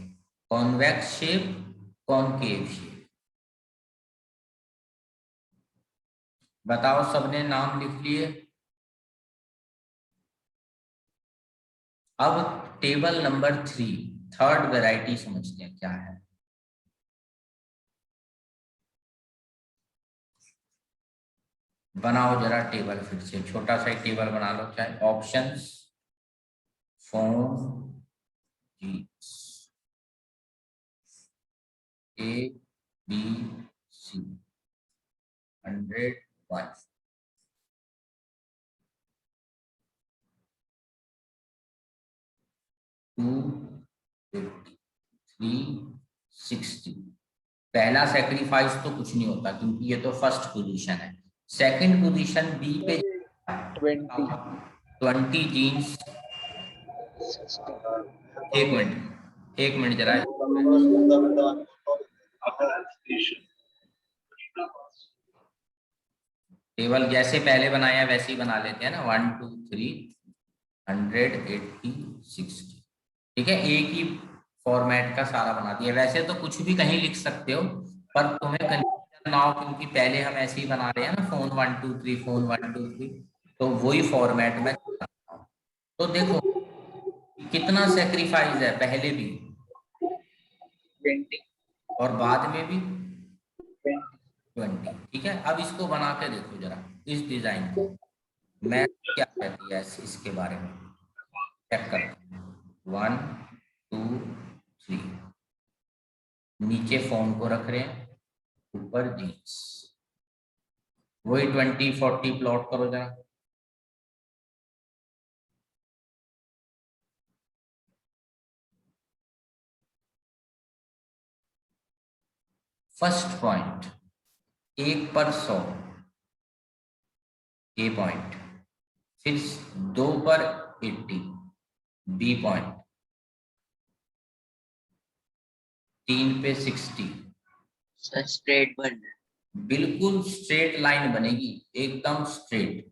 कॉन्वेक्स शेप, कॉन्केव शेप। बताओ सबने नाम लिख लिए? अब टेबल नंबर 3, थर्ड वैरायटी समझते हैं क्या है। बनाओ जरा टेबल, फिर से छोटा सा एक टेबल बना लो, चाहे options form A B C 100 1 2 50 3 60। पहला सेक्रीफाइस तो कुछ नहीं होता क्योंकि ये तो फर्स्ट पोजीशन है। सेकंड पोजीशन बी पे 20 जीन्स। एक मिनट जरा, टेबल जैसे पहले बनाया वैसे ही बना लेते हैं ना। 1 2 3 100 80 60, ठीक है? एक ही फॉर्मेट का सारा बना दिया। वैसे तो कुछ भी कहीं लिख सकते हो, पर तुम्हें कंफ्यूजन ना हो, क्योंकि पहले हम ऐसे ही बना रहे हैं ना, फोन 1 2 3 फोन 1 2 3, तो वही फॉर्मेट में बनाता हूं। तो देखो कितना सेक्रीफाइस है, पहले भी 20 और बाद में भी 20 20। ठीक है, अब इसको बना के देखो जरा, इस डिजाइन को मैं क्या कहती है इसके बारे में, चेक करते हैं। 1 2 3, नीचे फोन को रख रहे हैं, ऊपर जीन्स, वही 20 40 प्लॉट करो जरा। फर्स्ट पॉइंट 1 पर 100, ए पॉइंट, फिर 2 पर 80, बी पॉइंट, 3 पे 60, सर स्ट्रेट बन रहा है। बिल्कुल स्ट्रेट लाइन बनेगी, एकदम स्ट्रेट,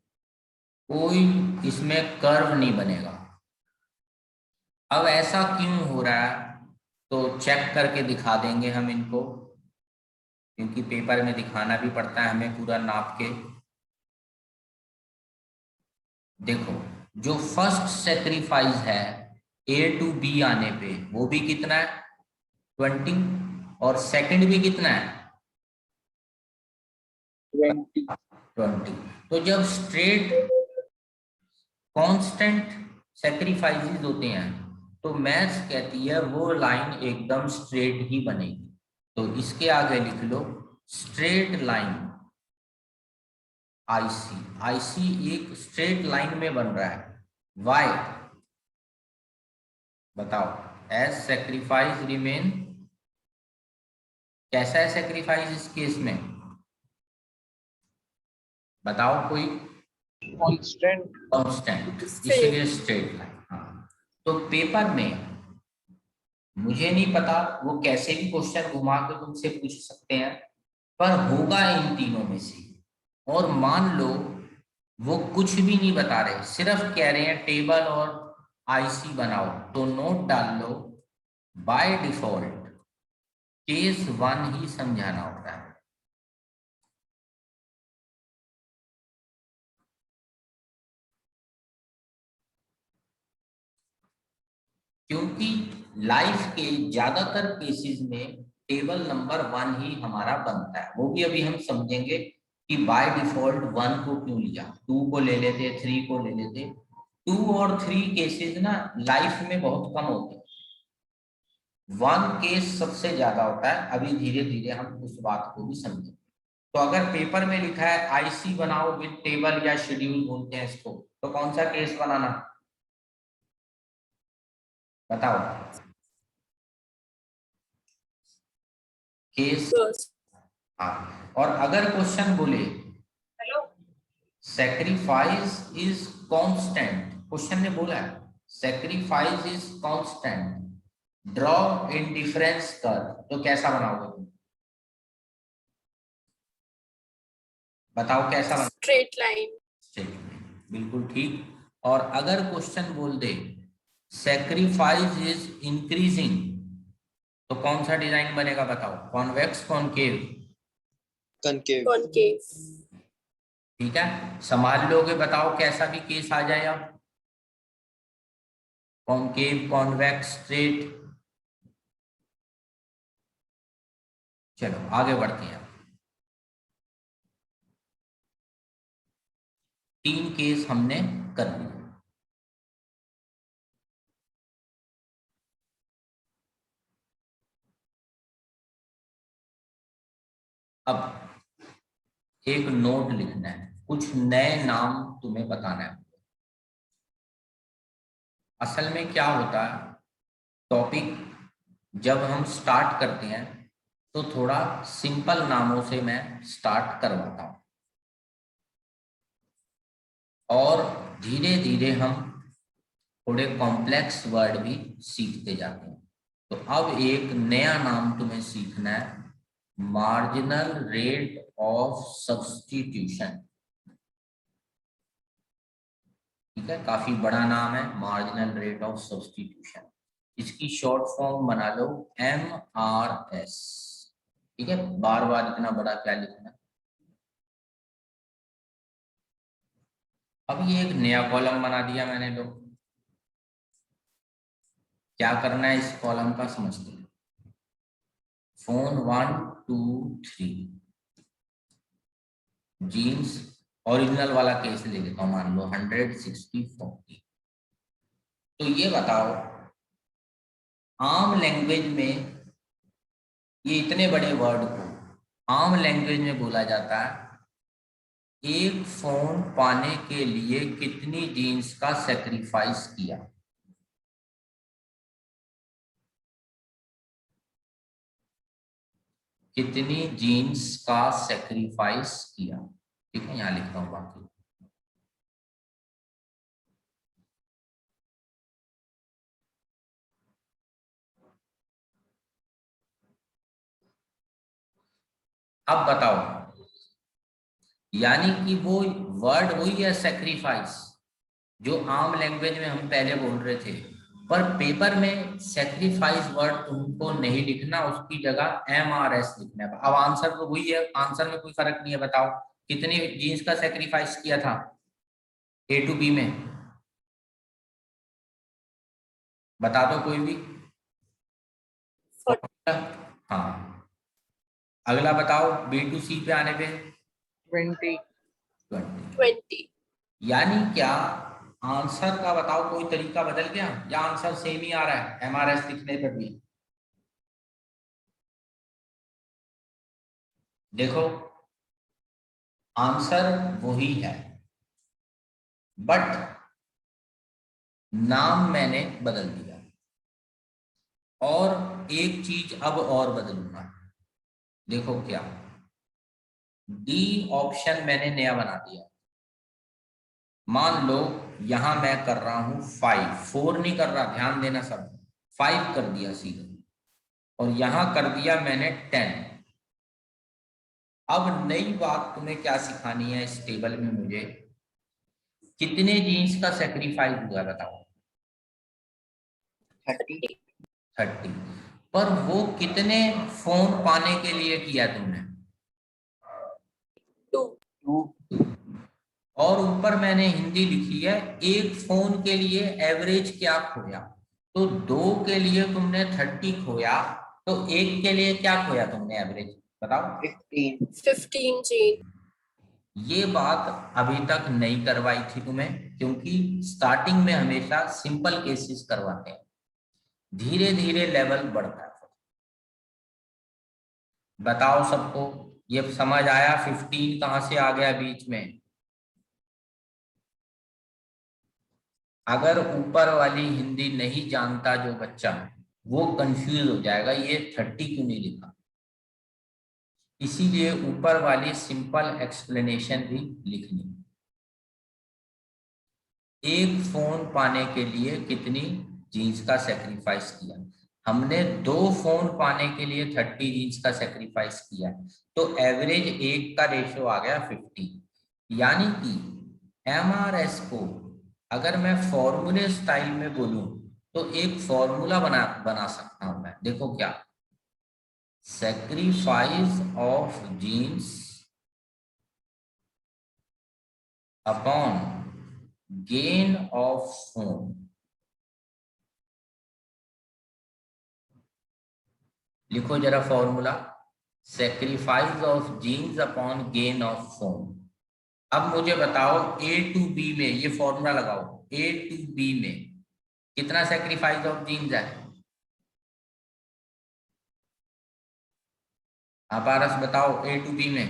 कोई इसमें कर्व नहीं बनेगा। अब ऐसा क्यों हो रहा है, तो चेक करके दिखा देंगे हम इनको, क्योंकि पेपर में दिखाना भी पड़ता है हमें पूरा नाप के। देखो जो फर्स्ट सेक्रीफाइस है ए टू बी आने पे, वो भी कितना है 20, और सेकंड भी कितना है 20 20। तो जब स्ट्रेट कांस्टेंट सेक्रीफाइसेस होते हैं, तो मैथ्स कहती है वो लाइन एकदम स्ट्रेट ही बनेगी। तो इसके आगे लिख लो स्ट्रेट लाइन आईसी, आईसी एक स्ट्रेट लाइन में बन रहा है। वाई बताओ, एज सेक्रीफाइस रिमेन, कैसा है सेक्रीफाइस इस केस में, बताओ कोई, कांस्टेंट कांस्टेंट, Straight. इसलिए स्ट्रेट लाइन। हाँ, तो पेपर में मुझे नहीं पता वो कैसे भी क्वेश्चन घुमा के तुमसे पूछ सकते हैं, पर होगा इन तीनों में से। और मान लो वो कुछ भी नहीं बता रहे, सिर्फ कह रहे हैं टेबल और आईसी बनाओ, तो नोट डाल लो बाय डिफॉल्ट केस 1 ही समझाना होता है। क्योंकि लाइफ के ज्यादातर केसेस में टेबल नंबर 1 ही हमारा बनता है, वो भी अभी हम समझेंगे कि बाय डिफॉल्ट 1 को क्यों लिया, 2 को ले लेते, 3 को ले लेते। 2 और 3 केसेस ना लाइफ में बहुत कम होते हैं, 1 केस सबसे ज्यादा होता है। अभी धीरे धीरे हम उस बात को भी समझेंगे। तो अगर पेपर में लिखा है आईसी बनाओ विद टेबल या शेड्यूल बोलते हैं इसको, तो कौन सा केस बनाना बताओ, केस। First. हाँ, और अगर क्वेश्चन बोले सेक्रीफाइस इज कांस्टेंट, क्वेश्चन ने बोला है sacrifice is constant, draw indifference curve, तो कैसा बनाओगे तुम, बताओ कैसा बना। Straight line. स्ट्रेट, बिल्कुल ठीक। और अगर क्वेश्चन बोल दे सेक्रीफाइस इज इंक्रीजिंग, तो कौन सा डिजाइन बनेगा बताओ, कॉन्वेक्स कॉनकेव, concave Concave. ठीक है, संभाल लोगे, बताओ कैसा भी केस आ जाए अब, कॉनकेव कॉन्वेक्स स्ट्रेट। चलो आगे बढ़ते हैं, 3 केस हमने कर लिए। अब एक नोट लिखना है, कुछ नए नाम तुम्हें बताना है। असल में क्या होता है, टॉपिक जब हम स्टार्ट करते हैं तो थोड़ा सिंपल नामों से मैं स्टार्ट करवाता हूं, और धीरे धीरे हम थोड़े कॉम्प्लेक्स वर्ड भी सीखते जाते हैं। तो अब एक नया नाम तुम्हें सीखना है, मार्जिनल रेट ऑफ सब्स्टिट्यूशन। ठीक है, काफी बड़ा नाम है, मार्जिनल रेट ऑफ सब्स्टिट्यूशन। इसकी शॉर्ट फॉर्म बना लो MRS। ठीक है, बार बार इतना बड़ा क्या लिखना। अब ये एक नया कॉलम बना दिया मैंने। लोग क्या करना है इस कॉलम का समझते हैं। फोन 1 2 3 जीन्स ओरिजिनल वाला केस ले लेता हूँ, मान लो 100 60 40। तो ये बताओ आम लैंग्वेज में ये इतने बड़े वर्ड को आम लैंग्वेज में बोला जाता है एक फोन पाने के लिए कितनी जीन्स का सेक्रीफाइस किया। कितनी जीन्स का सेक्रीफाइस किया। ठीक है, यहां लिखता हूं बाकी। अब बताओ, यानी कि वो वर्ड वही है सेक्रीफाइस जो आम लैंग्वेज में हम पहले बोल रहे थे, पर पेपर में सेक्रीफाइस वर्ड तुमको नहीं लिखना, उसकी जगह MRS लिखना है। अब आंसर तो वही है, आंसर में कोई फर्क नहीं है। बताओ कितनी जीन्स का सेक्रीफाइस किया था A to B में, बता दो कोई भी। 40, हाँ, अगला बताओ B to C पे आने पे 20, 20। 20, यानी क्या आंसर का बताओ कोई तरीका बदल गया या आंसर सेम ही आ रहा है MRS लिखने पर भी। देखो आंसर वही है, बट नाम मैंने बदल दिया। और एक चीज अब और बदलूंगा, देखो क्या। डी ऑप्शन मैंने नया बना दिया। मान लो यहां मैं कर रहा हूं 5, 4 नहीं कर रहा, ध्यान देना सब, 5 कर दिया सीधे, और यहां कर दिया मैंने 10। अब नई बात तुम्हें क्या सिखानी है इस टेबल में मुझे, कितने जीन्स का सेक्रीफाइस हुआ बताओ। 30, 30। पर वो कितने फोन पाने के लिए किया तुमने। 2, 2, और ऊपर मैंने हिंदी लिखी है एक फोन के लिए एवरेज क्या खोया। तो 2 के लिए तुमने 30 खोया, तो एक के लिए क्या खोया तुमने एवरेज बताओ। 15, 15 jeans. ये बात अभी तक नहीं करवाई थी तुम्हें, क्योंकि स्टार्टिंग में हमेशा सिंपल केसेस करवाते हैं, धीरे धीरे लेवल बढ़ता है। बताओ सबको ये समझ आया 15 कहां से आ गया बीच में। अगर ऊपर वाली हिंदी नहीं जानता जो बच्चा, वो कंफ्यूज हो जाएगा ये 30 क्यों नहीं लिखा। इसीलिए ऊपर वाली सिंपल एक्सप्लेनेशन भी लिखनी। एक फोन पाने के लिए कितनी जीन्स का सेक्रीफाइस किया। हमने 2 फोन पाने के लिए 30 जीन्स का सेक्रीफाइस किया, तो एवरेज एक का रेशो आ गया 50। यानी कि MRS को अगर मैं फॉर्मूले स्टाइल में बोलूं तो एक फॉर्मूला बना सकता हूं मैं। देखो क्या, sacrifice of jeans upon gain of phone. लिखो जरा formula, sacrifice of jeans upon gain of phone. अब मुझे बताओ A to B में ये फॉर्मूला लगाओ, A to B में कितना सेक्रीफाइस ऑफ जीन्स है। आप आरस बताओ A to B में।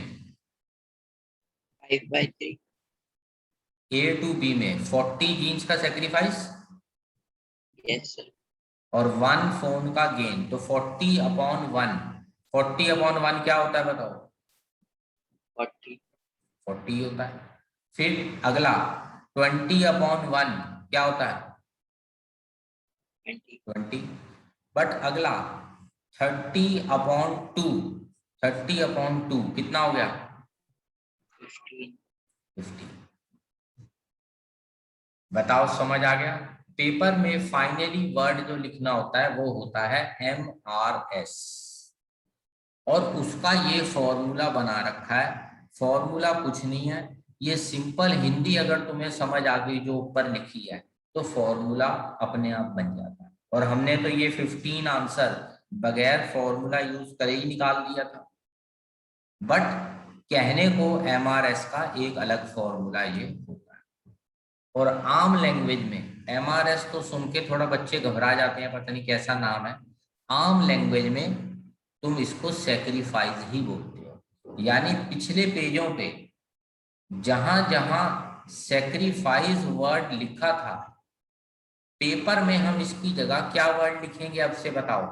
5/3, A to B में 40 जीन्स का सेक्रीफाइस yes sir, और 1 फोन का गेन, तो 40 अपॉन 1। 40 अपॉन 1 क्या होता है बताओ। 40, 40 होता है। फिर अगला 20 अपॉन 1 क्या होता है 20, 20। बट अगला 30 अपॉन 2, 30 अपॉन 2 कितना हो गया 15, 50। बताओ समझ आ गया। पेपर में फाइनली वर्ड जो लिखना होता है वो होता है MRS, और उसका ये फॉर्मूला बना रखा है। फॉर्मूला कुछ नहीं है, ये सिंपल हिंदी अगर तुम्हें समझ आ गई जो ऊपर लिखी है तो फॉर्मूला अपने आप बन जाता है। और हमने तो ये 15 आंसर बगैर फॉर्मूला यूज करे ही निकाल दिया था, बट कहने को MRS का एक अलग फॉर्मूला ये होता है। और आम लैंग्वेज में MRS तो सुन के थोड़ा बच्चे घबरा जाते हैं, पता नहीं कैसा नाम है। आम लैंग्वेज में तुम इसको सेक्रीफाइस ही बोलते हो, यानी पिछले पेजों पे जहां जहां सेक्रीफाइस वर्ड लिखा था, पेपर में हम इसकी जगह क्या वर्ड लिखेंगे अब से बताओ?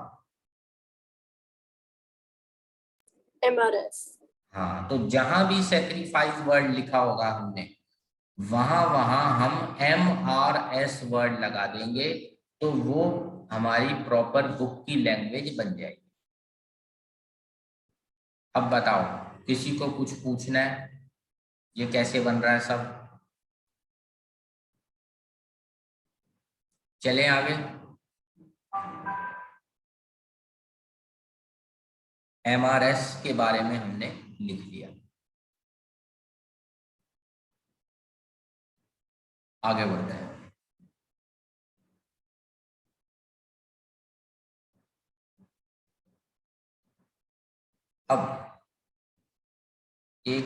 MRS. हाँ, तो जहां भी सेक्रीफाइस वर्ड लिखा होगा हमने, वहां वहां हम MRS वर्ड लगा देंगे, तो वो हमारी प्रॉपर बुक की लैंग्वेज बन जाएगी। अब बताओ, किसी को कुछ पूछना है? ये कैसे बन रहा है सब? चलें आगे। MRS के बारे में हमने लिख लिया, आगे बढ़ते हैं। अब एक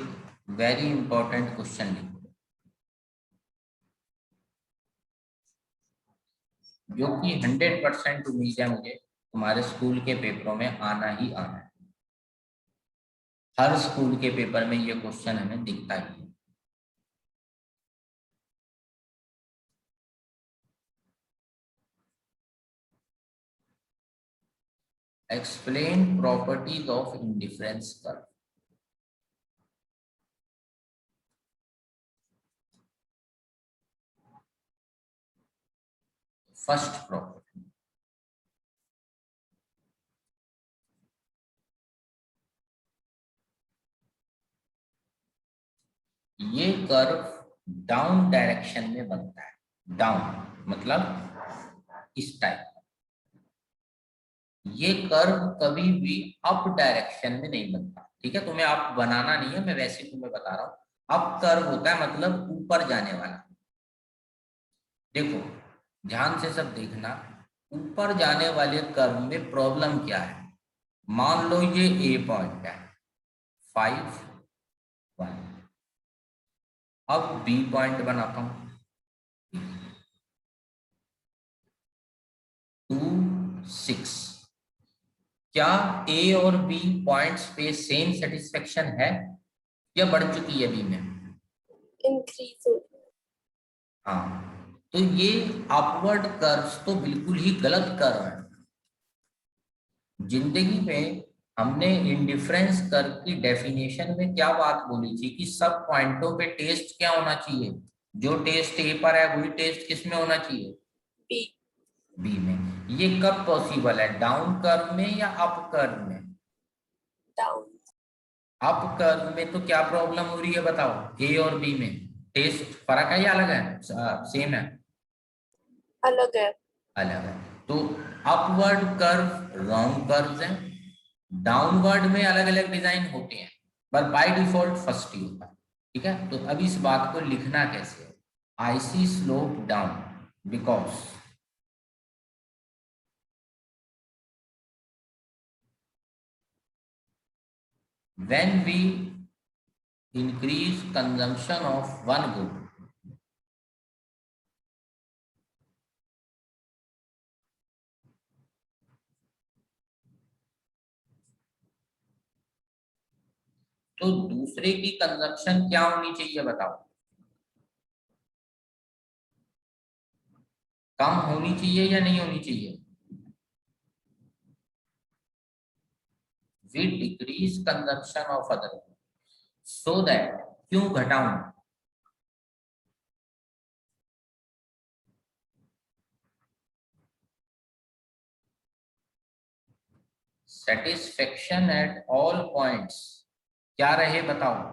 वेरी इंपॉर्टेंट क्वेश्चन लिखो, जो कि 100% उम्मीद है मुझे तुम्हारे स्कूल के पेपरों में आना ही आना है। हर स्कूल के पेपर में ये क्वेश्चन हमें दिखता ही है। Explain properties of indifference curve. First property, ये कर्व डाउन डायरेक्शन में बनता है। डाउन मतलब इस टाइप। ये कर्व कभी भी अप डायरेक्शन में नहीं बनता, ठीक है? तुम्हें आप बनाना नहीं है, मैं वैसे तुम्हें बता रहा हूं। अप कर्व होता है मतलब ऊपर जाने वाला। देखो ध्यान से सब देखना, ऊपर जाने वाले कर्व में प्रॉब्लम क्या है। मान लो ये ए पॉइंट है 5 1, अब बी पॉइंट बनाता हूं 2 6। क्या ए और बी पॉइंट्स पे सेम सेटिस्फेक्शन है या बढ़ चुकी है बी में? Increasing. हाँ, तो ये अपवर्ड कर्व्स तो बिल्कुल ही गलत कर्व है। जिंदगी में हमने इंडिफरेंस कर्व की डेफिनेशन में क्या बात बोली थी कि सब पॉइंटों पे टेस्ट क्या होना चाहिए? जो टेस्ट ए पर है वही टेस्ट किस में होना चाहिए? B. बी में। ये कब पॉसिबल है, डाउन कर्व में या अप कर्व में? Down. अप कर्व में तो क्या प्रॉब्लम हो रही है बताओ? ए और बी में टेस्ट फर्क है या अलग है? सेम है? अलग है. अलग है। तो अपवर्ड कर्व रॉन्ग कर्व्स हैं, डाउनवर्ड में अलग अलग डिजाइन होते हैं, पर बाय डिफॉल्ट फर्स्ट ही होता है। ठीक है, तो अब इस बात को लिखना कैसे है? I see slope down because when we increase consumption of one good, तो दूसरे की कंजम्पशन क्या होनी चाहिए बताओ? कम होनी चाहिए या नहीं होनी चाहिए? we decrease consumption of other so that, क्यों घटाऊं? सेटिस्फेक्शन एट ऑल पॉइंट्स क्या रहे बताओ?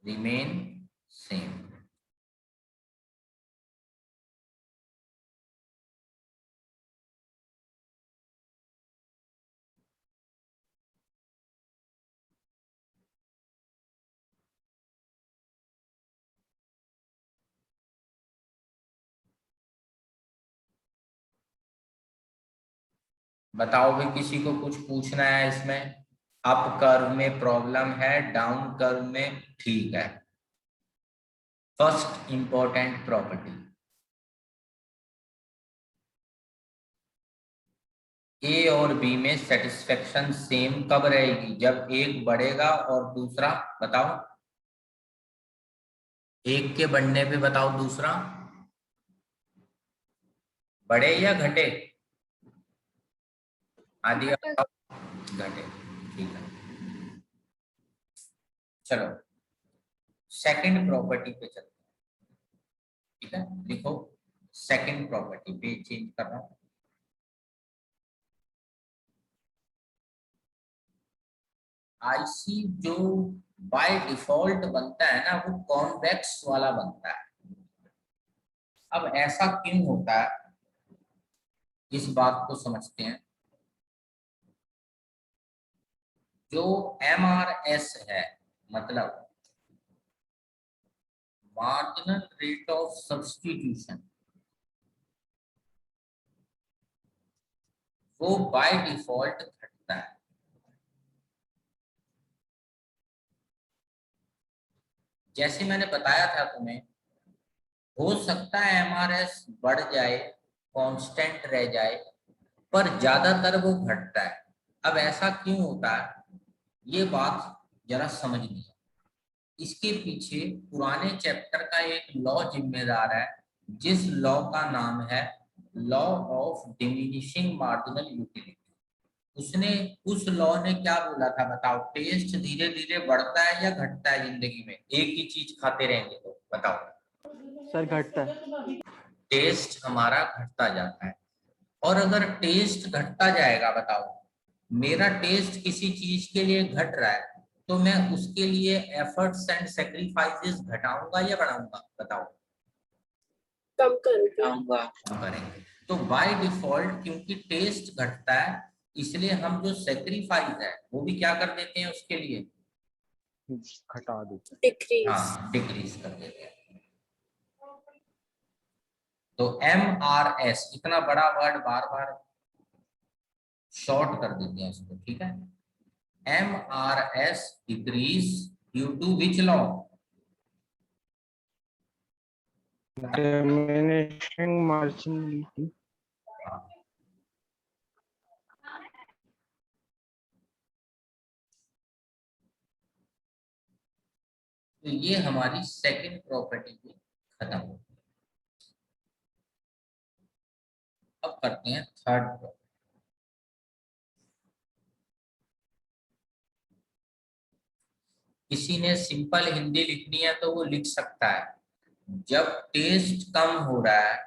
Remain same. बताओ भी, किसी को कुछ पूछना है इसमें? अप कर्व में प्रॉब्लम है, डाउन कर्व में ठीक है। फर्स्ट इंपॉर्टेंट प्रॉपर्टी, ए और बी में सेटिस्फेक्शन सेम कब रहेगी? जब एक बढ़ेगा और दूसरा, बताओ, एक के बढ़ने पे बताओ दूसरा बढ़े या घटे? आदि घटे, ठीक है। चलो सेकंड प्रॉपर्टी पे चलते हैं, ठीक है। लिखो सेकंड प्रॉपर्टी पे, चेंज कर रहा हूं। आईसी जो बाय डिफॉल्ट बनता है ना, वो कॉन्वेक्स वाला बनता है। अब ऐसा क्यों होता है, इस बात को समझते हैं। जो एमआरएस है, मतलब मार्जिनल रेट ऑफ सब्स्टिट्यूशन, वो बाय डिफॉल्ट घटता है। जैसे मैंने बताया था तुम्हें, हो सकता है एमआरएस बढ़ जाए, कांस्टेंट रह जाए, पर ज्यादातर वो घटता है। अब ऐसा क्यों होता है, ये बात जरा समझनी है। इसके पीछे पुराने चैप्टर का एक लॉ जिम्मेदार है, जिस लॉ का नाम है law of diminishing marginal utility. उसने, उस लॉ ने क्या बोला था बताओ? टेस्ट धीरे धीरे बढ़ता है या घटता है जिंदगी में, एक ही चीज खाते रहेंगे तो? बताओ। सर घटता है। टेस्ट हमारा घटता जाता है। और अगर टेस्ट घटता जाएगा, बताओ, मेरा टेस्ट किसी चीज के लिए घट रहा है, तो मैं उसके लिए एफर्ट्स एंड सेक्रीफाइसेस घटाऊंगा या बढ़ाऊंगा? बताओ। कम करोगे। आऊंगा। हम करेंगे। तो बाय डिफॉल्ट क्योंकि टेस्ट घटता है, इसलिए हम जो सेक्रीफाइस है वो भी क्या कर देते हैं उसके लिए? घटा देते डिक्रीज। हाँ, डिक्रीज कर देते हैं। तो एमआरएस, इतना बड़ा वर्ड बार बार शॉर्ट कर देते हैं इसको, ठीक है। MRS decrease due to which law? हैं। Diminishing marginality. तो ये हमारी सेकंड प्रॉपर्टी भी खत्म हो गई। अब करते हैं थर्ड प्रॉपर्टी। किसी ने सिंपल हिंदी लिखनी है तो वो लिख सकता है, जब टेस्ट कम हो रहा है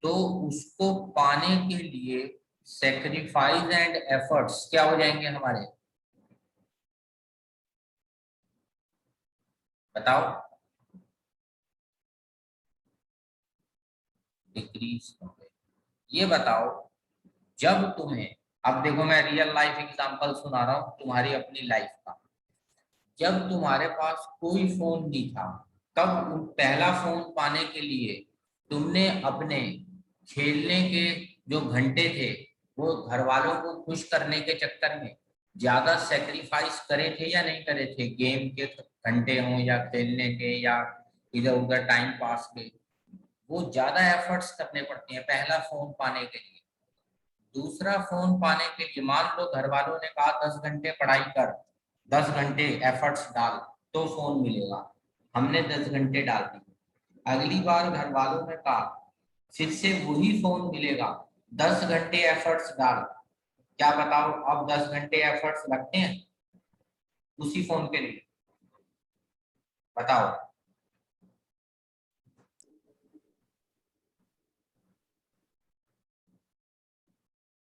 तो उसको पाने के लिए सेक्रीफाइस एंड एफर्ट्स क्या हो जाएंगे हमारे? बताओ। डिक्रीज हो गए। ये बताओ, जब तुम्हें, अब देखो मैं रियल लाइफ एग्जांपल सुना रहा हूं तुम्हारी अपनी लाइफ का। जब तुम्हारे पास कोई फोन नहीं था, तब पहला फोन पाने के लिए तुमने अपने खेलने के जो घंटे थे, वो घर वालों को खुश करने के चक्कर में ज्यादा सेक्रीफाइस करे थे या नहीं करे थे? गेम के घंटे हों या खेलने के या इधर उधर टाइम पास के, वो ज्यादा एफर्ट्स करने पड़ते हैं पहला फोन पाने के लिए। दूसरा फोन पाने के लिए मान लो घर वालों ने कहा 10 घंटे पढ़ाई कर, 10 घंटे एफर्ट्स डाल तो फोन मिलेगा। हमने 10 घंटे डाल दी। अगली बार घर वालों ने कहा फिर से वही फोन मिलेगा, 10 घंटे एफर्ट्स डाल। क्या बताओ, अब 10 घंटे एफर्ट्स लगते हैं उसी फोन के लिए? बताओ।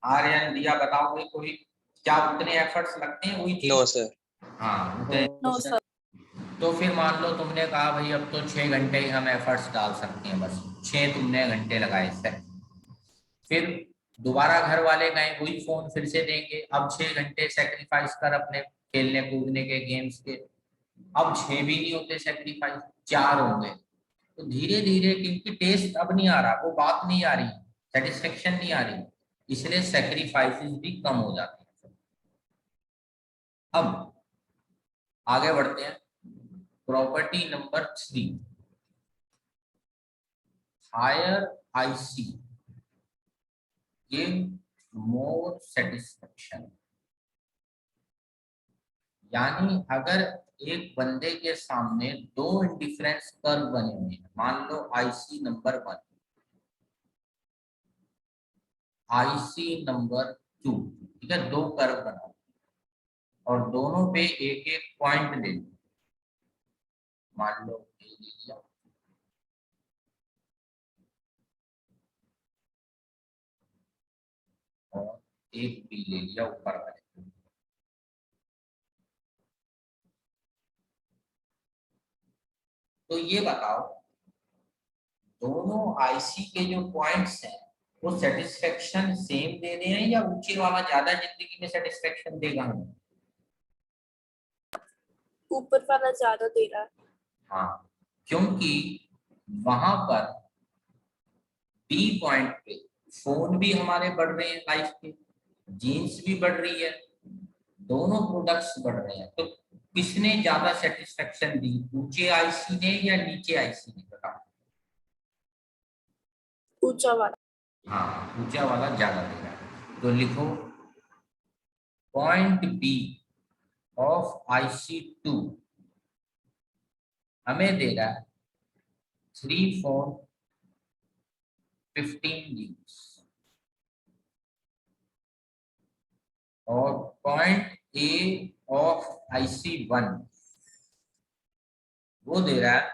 आर्यन दिया बताओगे कोई, क्या उतने एफर्ट्स लगते हैं वही चीज? No sir. हाँ उतने। No sir. तो फिर मान लो तुमने कहा भाई अब तो 6 घंटे ही हम एफर्ट्स डाल सकते हैं, बस 6 घंटे लगाए इससे, फिर दोबारा घर वाले गए वही फोन फिर से देंगे, अब 6 घंटे सेक्रीफाइस कर अपने खेलने कूदने के गेम्स के, अब 6 भी नहीं होते सेक्रीफाइस, 4 होंगे। तो धीरे धीरे क्योंकि टेस्ट अब नहीं आ रहा, वो बात नहीं आ रही, सेटिस्फेक्शन नहीं आ रही, इसलिए सेक्रीफाइसेस भी कम हो जाते हैं। अब आगे बढ़ते हैं, property number 3, higher IC give more satisfaction. यानी अगर एक बंदे के सामने 2 इंडिफरेंस कर्व बने हुए हैं, मान लो आईसी नंबर 1, आईसी नंबर 2, ठीक है, 2 कर्व बनाओ और दोनों पे एक एक पॉइंट ले लो, मान लो ए ले लिया और एक बी ले लिया ऊपर वाले। तो ये बताओ दोनों आईसी के जो पॉइंट्स हैं वो सेटिस्फेक्शन सेम दे रहे हैं या ऊंचे वाला ज्यादा जिंदगी में सेटिस्फेक्शन देगा हमें? ऊपर वाला ज्यादा दे रहा है। हाँ, क्योंकि वहां पर बी पॉइंट पे फोन भी हमारे बढ़ रहे हैं लाइफ के, जीन्स भी बढ़ रही है, दोनों प्रोडक्ट्स बढ़ रहे हैं, तो किसने ज्यादा सेटिस्फेक्शन दी, ऊंचे आईसी ने या नीचे आईसी ने, बताओ? ऊंचा वाला। हाँ, ऊंचा वाला ज्यादा दे रहा है। तो लिखो पॉइंट बी ऑफ IC2 हमें दे रहा है 3, 4, 15 जीन्स, और पॉइंट ए ऑफ IC1 वो दे रहा है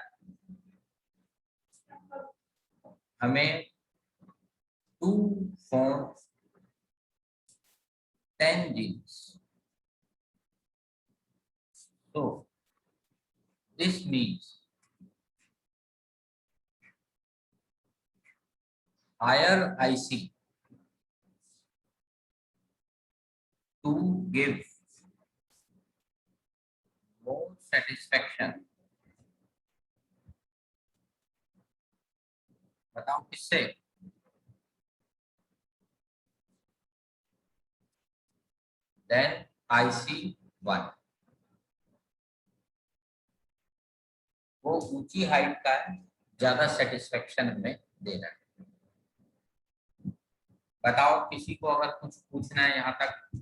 हमें 2, 4, 10 jeans. So this means higher IC to give more satisfaction। बताओ किससे? Then IC1 वो ऊंची हाइट का है, ज्यादा सेटिस्फेक्शन हमें दे रहा है। बताओ किसी को अगर कुछ पूछना है यहाँ तक?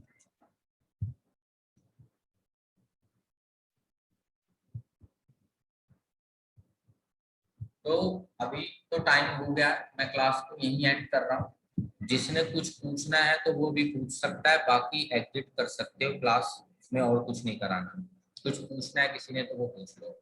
तो अभी तो टाइम हो गया, मैं क्लास को यहीं एंड कर रहा हूँ। जिसने कुछ पूछना है तो वो भी पूछ सकता है, बाकी एग्जिट कर सकते हो, क्लास में और कुछ नहीं कराना। कुछ पूछना है किसी ने तो वो पूछ लो।